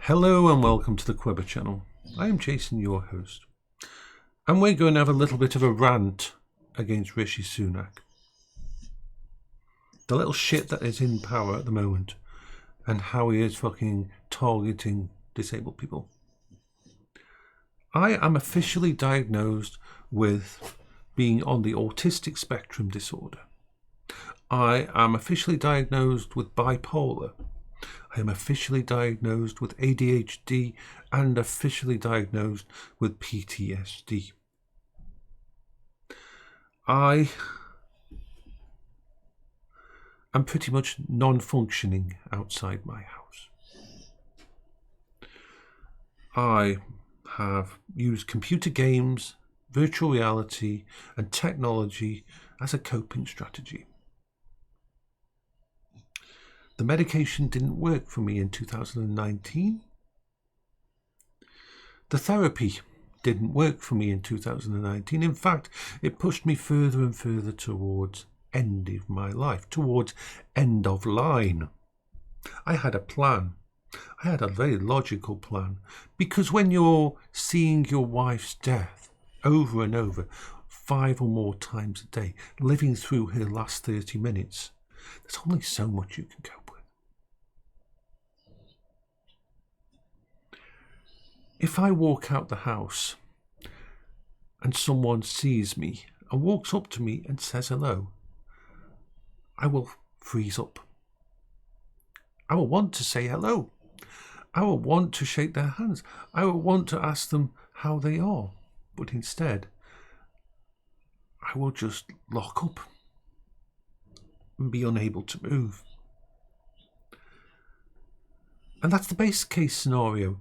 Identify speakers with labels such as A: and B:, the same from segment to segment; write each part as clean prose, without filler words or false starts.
A: Hello and welcome to the Quibber channel. I am Jason, your host, and we're going to have a little bit of a rant against Rishi Sunak, the little shit that is in power at the moment, and how he is fucking targeting disabled people. I am officially diagnosed with being on the autistic spectrum disorder. I am officially diagnosed with bipolar. I am officially diagnosed with ADHD and officially diagnosed with PTSD. I am pretty much non-functioning outside my house. I have used computer games, virtual reality, and technology as a coping strategy. The medication didn't work for me in 2019. The therapy didn't work for me in 2019. In fact, it pushed me further and further towards end of my life, towards end of line. I had a plan. I had a very logical plan, because when you're seeing your wife's death over and over, 5 or more times a day, living through her last 30 minutes, there's only so much you can cope with. If I walk out the house and someone sees me and walks up to me and says hello, I will freeze up. I will want to say hello. I will want to shake their hands. I will want to ask them how they are. But instead, I will just lock up and be unable to move. And that's the base case scenario.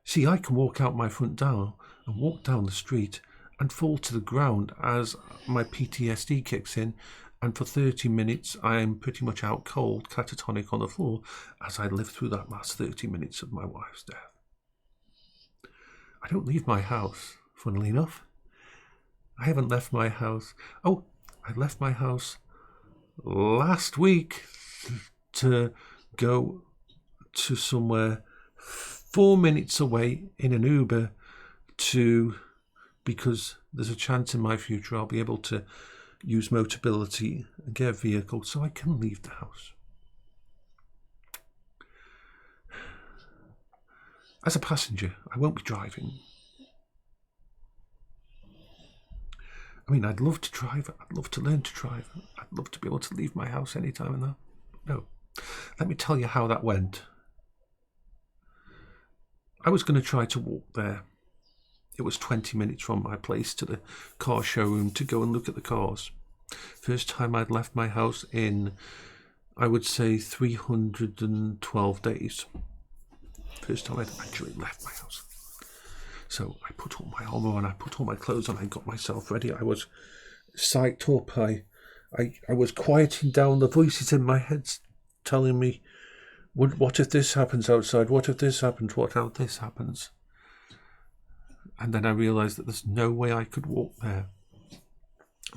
A: See, I can walk out my front door and walk down the street and fall to the ground as my PTSD kicks in, and for 30 minutes I am pretty much out cold, catatonic on the floor as I live through that last 30 minutes of my wife's death. I don't leave my house, funnily enough. I haven't left my house. Oh, I left my house last week to go to somewhere 4 minutes away in an Uber because there's a chance in my future I'll be able to use Motability and get a vehicle so I can leave the house. As a passenger, I won't be driving. I mean, I'd love to drive. I'd love to learn to drive. I'd love to be able to leave my house anytime and that. No. Let me tell you how that went. I was going to try to walk there. It was 20 minutes from my place to the car showroom to go and look at the cars. First time I'd left my house in, I would say, 312 days. First time I'd actually left my house. So I put all my armour on, I put all my clothes on, I got myself ready. I was psyched up. I was quieting down the voices in my head telling me, what if this happens outside? What if this happens? What if this happens? And then I realised that there's no way I could walk there,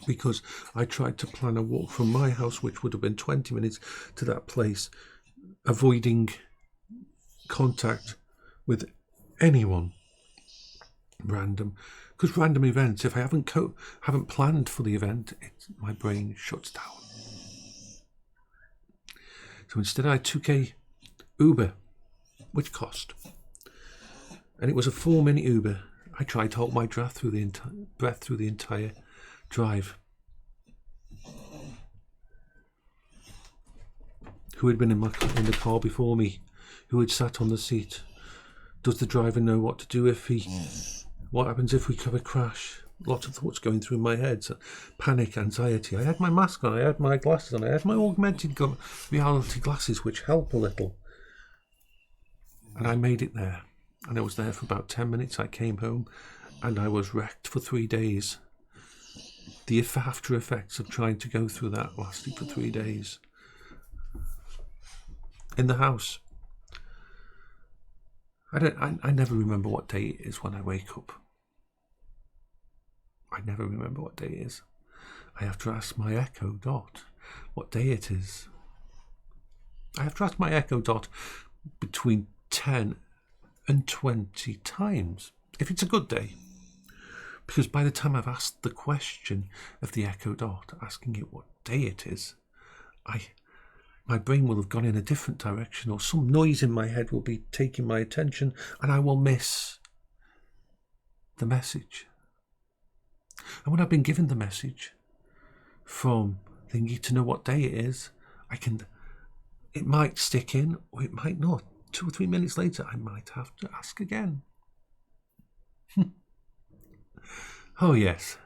A: because I tried to plan a walk from my house, which would have been 20 minutes, to that place, avoiding contact with anyone random. Because random events, if I haven't planned for the event, my brain shuts down. So instead I took a Uber, which cost, and it was a 4-minute Uber. I tried to hold my breath through the entire drive. Who had been in the car before me? Who had sat on the seat? Does the driver know what to do what happens if we have a crash? Lots of thoughts going through my head. So panic, anxiety. I had my mask on, I had my glasses on, I had my augmented reality glasses, which help a little. And I made it there. And I was there for about 10 minutes. I came home and I was wrecked for 3 days. The after effects of trying to go through that lasted for 3 days. In the house. I never remember what day it is when I wake up. I never remember what day it is. I have to ask my Echo Dot what day it is. I have to ask my Echo Dot between 10 and 20 times, if it's a good day. Because by the time I've asked the question of the Echo Dot, asking it what day it is, my brain will have gone in a different direction, or some noise in my head will be taking my attention, and I will miss the message. And when I've been given the message from they need to know what day it is, it might stick in or it might not. 2 or 3 minutes later, I might have to ask again. Oh yes.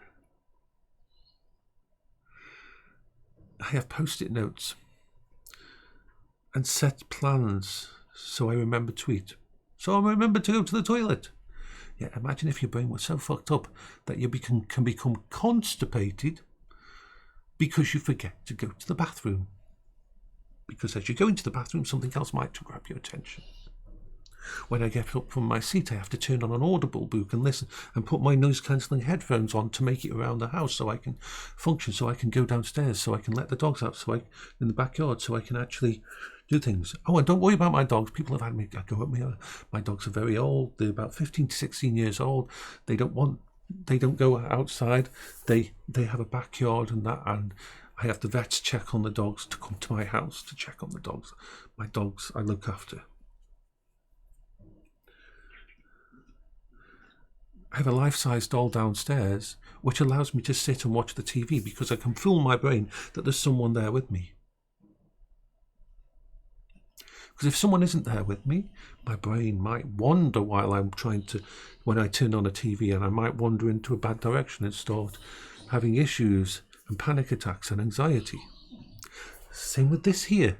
A: I have post-it notes and set plans so I remember to eat. So I remember to go to the toilet. Yeah, imagine if your brain was so fucked up that you can become constipated because you forget to go to the bathroom. Because as you go into the bathroom, something else might grab your attention. When I get up from my seat, I have to turn on an Audible book and listen and put my noise-cancelling headphones on to make it around the house so I can function, so I can go downstairs, so I can let the dogs out in the backyard, so I can actually do things. Oh, and don't worry about my dogs. People have had me go at me. My dogs are very old. They're about 15 to 16 years old. They don't go outside. They have a backyard and that, and I have the vets check on the dogs to come to my house to check on the dogs. My dogs I look after. I have a life-size doll downstairs which allows me to sit and watch the TV because I can fool my brain that there's someone there with me. Because if someone isn't there with me, my brain might wander while when I turn on a TV, and I might wander into a bad direction and start having issues and panic attacks and anxiety. Same with this here.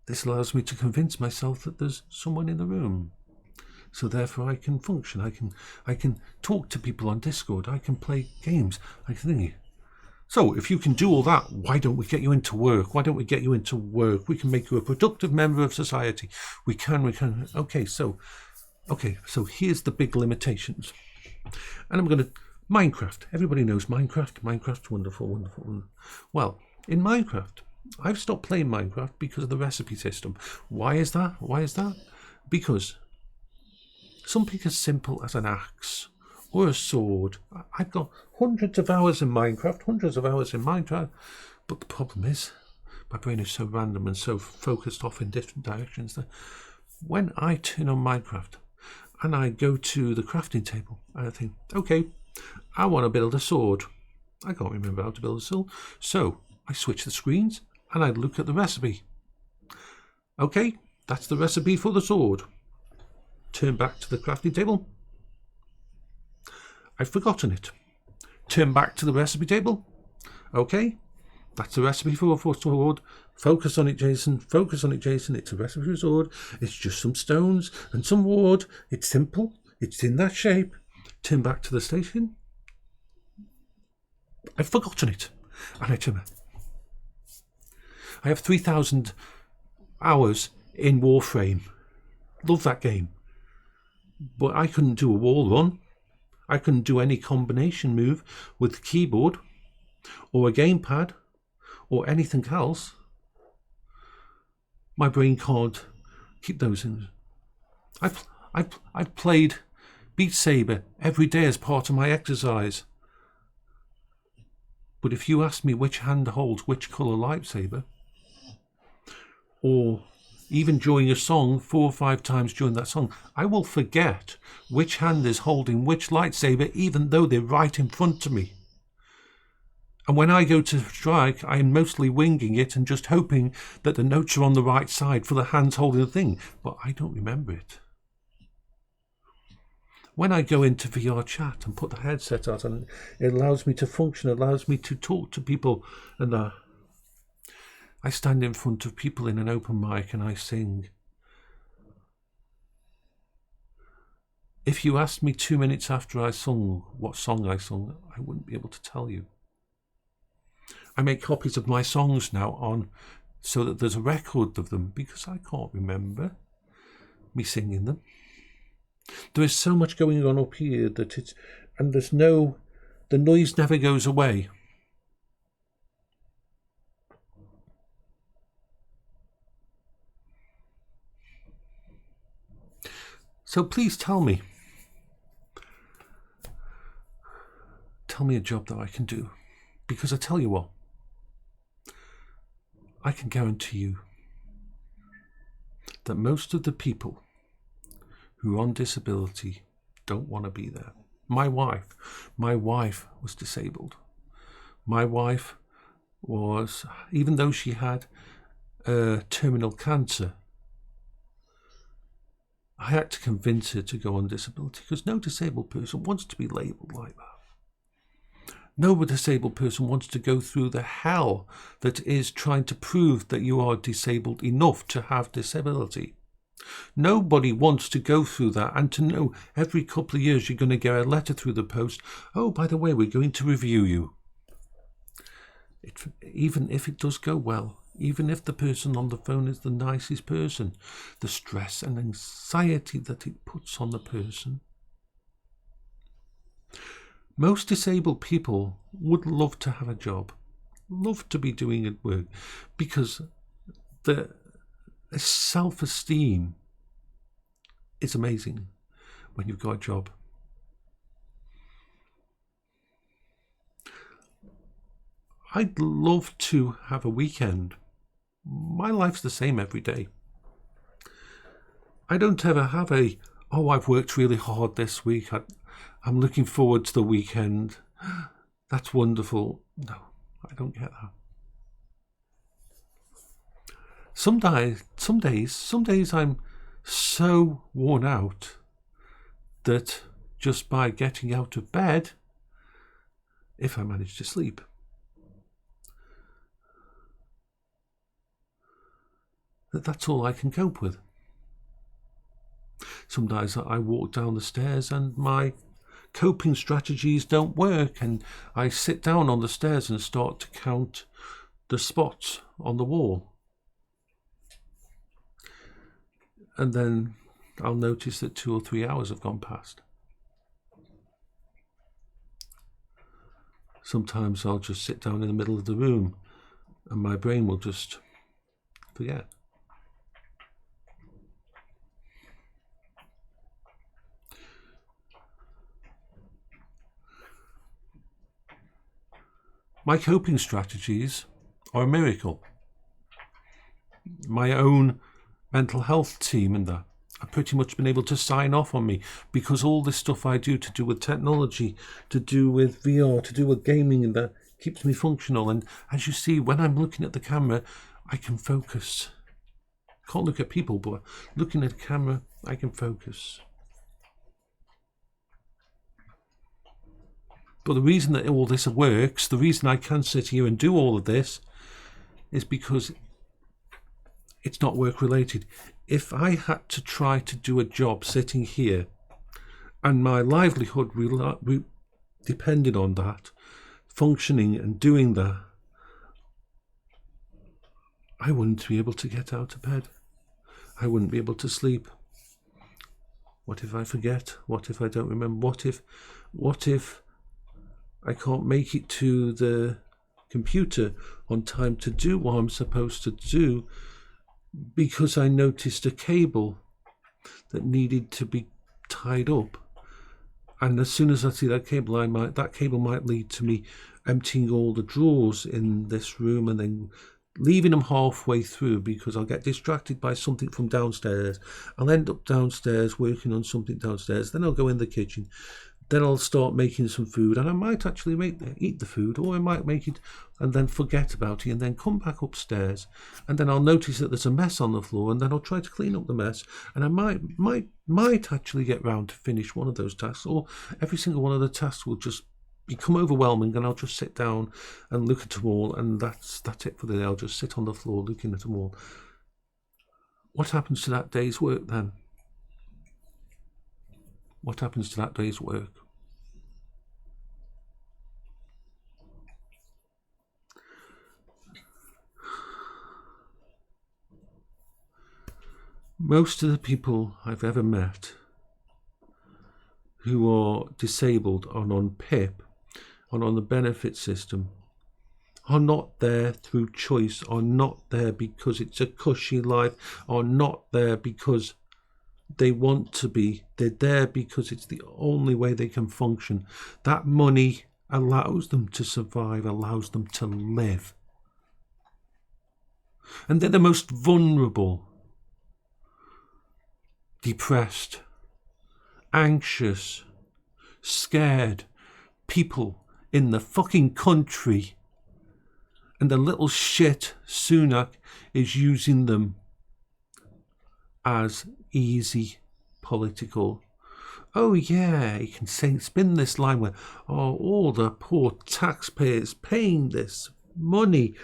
A: This allows me to convince myself that there's someone in the room. So therefore I can function. I can talk to people on Discord. I can play games. So if you can do all that, why don't we get you into work? Why don't we get you into work? We can make you a productive member of society. We can. Okay, so here's the big limitations. And I'm going to Minecraft. Everybody knows Minecraft. Minecraft's wonderful. Well, in Minecraft, I've stopped playing Minecraft because of the recipe system. Why is that? Because something as simple as an axe or a sword. I've got hundreds of hours in Minecraft, but the problem is my brain is so random and so focused off in different directions that when I turn on Minecraft and I go to the crafting table and I think, okay, I want to build a sword. I can't remember how to build a sword, so I switch the screens and I look at the recipe. Okay, that's the recipe for the sword. Turn back to the crafting table. I've forgotten it. Turn back to the recipe table. Okay, that's the recipe for a sword. Focus on it, Jason. It's a recipe for a sword. It's just some stones and some wood. It's simple. It's in that shape. Turn back to the station. I've forgotten it. And I turn back. I have 3,000 hours in Warframe. Love that game. But I couldn't do a wall run. I couldn't do any combination move with the keyboard or a gamepad or anything else. My brain can't keep those in. I've played Beat Saber every day as part of my exercise. But if you ask me which hand holds which colour lightsaber, or even during a song, 4 or 5 times during that song, I will forget which hand is holding which lightsaber, even though they're right in front of me. And when I go to strike, I'm mostly winging it and just hoping that the notes are on the right side for the hands holding the thing, but I don't remember it. When I go into VRchat and put the headset on, and it allows me to function, allows me to talk to people, and I stand in front of people in an open mic and I sing. If you asked me 2 minutes after I sung what song I sung, I wouldn't be able to tell you. I make copies of my songs now so that there's a record of them because I can't remember me singing them. There is so much going on up here that the noise never goes away. So please tell me a job that I can do, because I tell you what, I can guarantee you that most of the people who are on disability don't want to be there. My wife was disabled. My wife was, even though she had terminal cancer, I had to convince her to go on disability, because no disabled person wants to be labelled like that. No disabled person wants to go through the hell that is trying to prove that you are disabled enough to have disability. Nobody wants to go through that and to know every couple of years you're going to get a letter through the post. Oh, by the way, we're going to review you. Even if it does go well, even if the person on the phone is the nicest person, the stress and anxiety that it puts on the person. Most disabled people would love to have a job, love to be doing good work, because the self-esteem is amazing when you've got a job. I'd love to have a weekend. My life's the same every day. I don't ever have I've worked really hard this week, I'm looking forward to the weekend. That's wonderful. No, I don't get that. Some days I'm so worn out that just by getting out of bed, if I manage to sleep, that's all I can cope with. Some days I walk down the stairs and my coping strategies don't work, and I sit down on the stairs and start to count the spots on the wall. And then I'll notice that 2 or 3 hours have gone past. Sometimes I'll just sit down in the middle of the room and my brain will just forget. My coping strategies are a miracle. My own mental health team and that have pretty much been able to sign off on me, because all this stuff I do to do with technology, to do with VR, to do with gaming and that keeps me functional. And as you see, when I'm looking at the camera, I can focus. Can't look at people, but looking at the camera, I can focus. But the reason that all this works, the reason I can sit here and do all of this, is because it's not work related. If I had to try to do a job sitting here and my livelihood depended on that, functioning and doing that, I wouldn't be able to get out of bed. I wouldn't be able to sleep. What if I forget? What if I don't remember? What if I can't make it to the computer on time to do what I'm supposed to do because I noticed a cable that needed to be tied up, and as soon as I see that cable, that cable might lead to me emptying all the drawers in this room and then leaving them halfway through because I'll get distracted by something from downstairs. I'll end up downstairs working on something downstairs, then I'll go in the kitchen. Then I'll start making some food, and I might actually eat the food, or I might make it and then forget about it and then come back upstairs, and then I'll notice that there's a mess on the floor, and then I'll try to clean up the mess, and I might actually get round to finish one of those tasks, or every single one of the tasks will just become overwhelming, and I'll just sit down and look at them all, and that's it for the day. I'll just sit on the floor looking at them all. What happens to that day's work then? What happens to that day's work? Most of the people I've ever met who are disabled and on PIP and on the benefit system are not there through choice, are not there because it's a cushy life, are not there because They want to be. They're there because it's the only way they can function. That money allows them to survive, allows them to live. And they're the most vulnerable, depressed, anxious, scared people in the fucking country. And the little shit Sunak is using them as easy political. Oh yeah, you can say, spin this line where, oh, all the poor taxpayers paying this money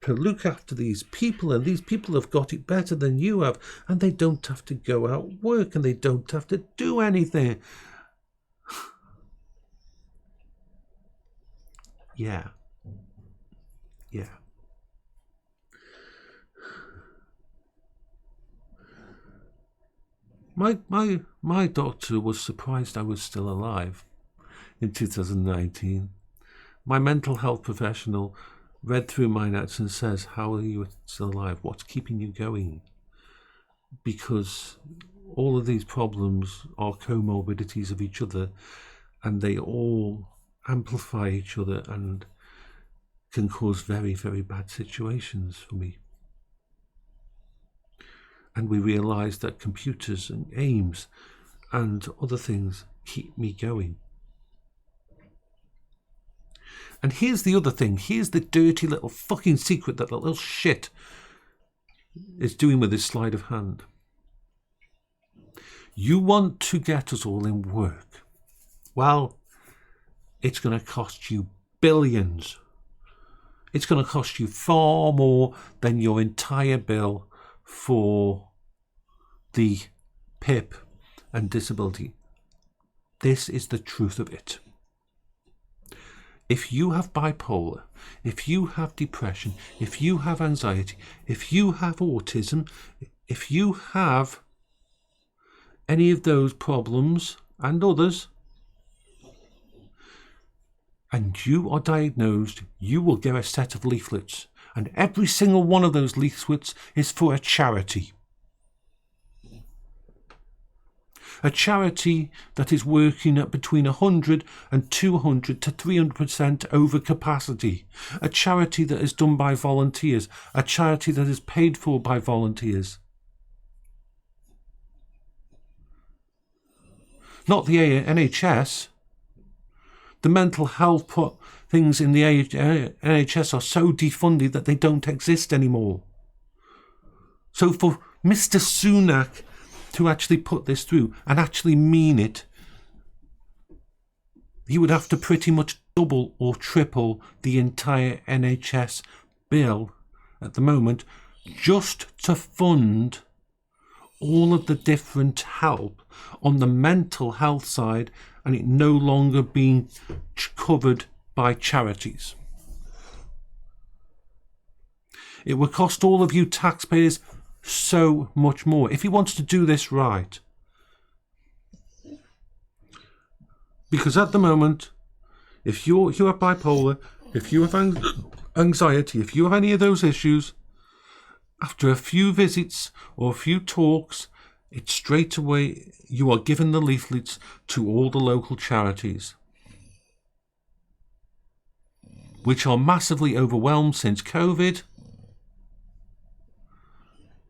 A: to look after these people, and these people have got it better than you have, and they don't have to go out work, and they don't have to do anything. Yeah. My doctor was surprised I was still alive in 2019. My mental health professional read through my notes and says, how are you still alive? What's keeping you going? Because all of these problems are comorbidities of each other, and they all amplify each other and can cause very, very bad situations for me. And we realise that computers and games and other things keep me going. And here's the other thing. Here's the dirty little fucking secret that the little shit is doing with his sleight of hand. You want to get us all in work. Well, it's going to cost you billions. It's going to cost you far more than your entire bill for the PIP and disability. This is the truth of it. If you have bipolar, if you have depression, if you have anxiety, if you have autism, if you have any of those problems and others, and you are diagnosed, you will get a set of leaflets. And every single one of those leaflets is for a charity. A charity that is working at between 100 and 200 to 300% over capacity. A charity that is done by volunteers. A charity that is paid for by volunteers. Not the NHS. The mental health things in the NHS are so defunded that they don't exist anymore. So for Mr. Sunak to actually put this through and actually mean it, he would have to pretty much double or triple the entire NHS bill at the moment just to fund all of the different help on the mental health side, and it no longer being covered by charities. It would cost all of you taxpayers so much more if he wants to do this right. Because at the moment, if you have bipolar, if you have anxiety, if you have any of those issues, after a few visits or a few talks, it's straight away you are given the leaflets to all the local charities, which are massively overwhelmed since COVID,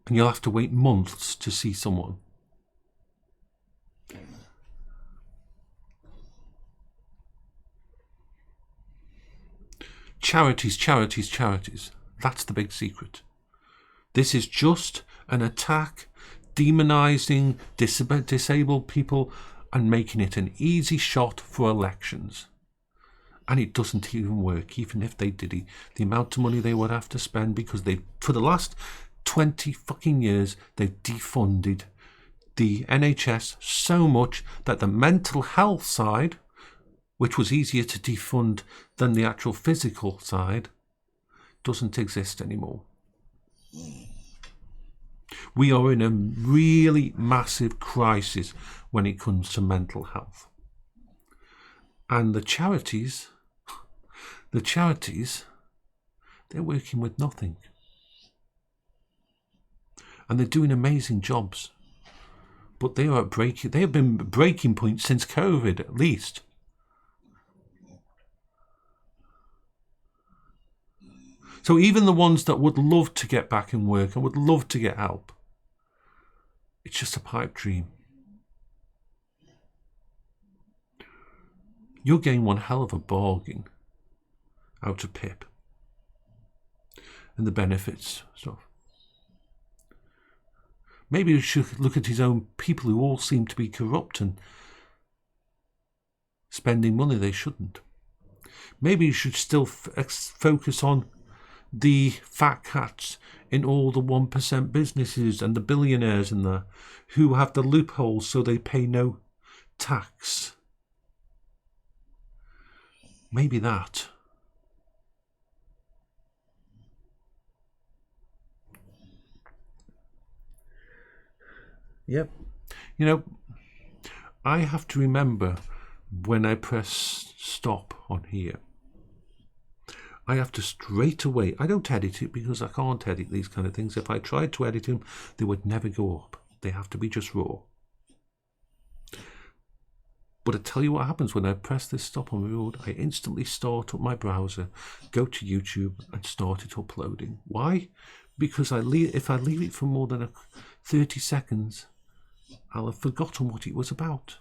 A: and you'll have to wait months to see someone. Charities, charities, charities. That's the big secret. This is just an attack, demonising disabled people and making it an easy shot for elections. And it doesn't even work, even if they did it. The amount of money they would have to spend, because they, for the last 20 fucking years, they've defunded the NHS so much that the mental health side, which was easier to defund than the actual physical side, doesn't exist anymore. We are in a really massive crisis when it comes to mental health. And the charities, they're working with nothing. And they're doing amazing jobs. But they are at breaking. They have been breaking point since COVID, at least. So even the ones that would love to get back in work and would love to get help, it's just a pipe dream. You're getting one hell of a bargain out of PIP and the benefits stuff. Maybe he should look at his own people who all seem to be corrupt and spending money they shouldn't. Maybe he should still focus on the fat cats in all the 1% businesses and the billionaires in there who have the loopholes so they pay no tax. Maybe that. Yep. You know, I have to remember when I press stop on here, I have to straight away, I don't edit it because I can't edit these kind of things. If I tried to edit them, they would never go up. They have to be just raw. But I tell you what happens when I press this stop on the road. I instantly start up my browser, go to YouTube and start it uploading. Why? Because if I leave it for more than 30 seconds, I'll have forgotten what it was about.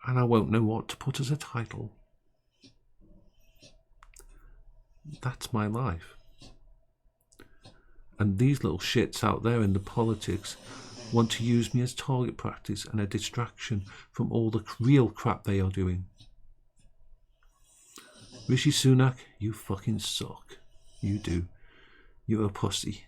A: And I won't know what to put as a title. That's my life. And these little shits out there in the politics want to use me as target practice and a distraction from all the real crap they are doing. Rishi Sunak, you fucking suck. You do. You're a pussy.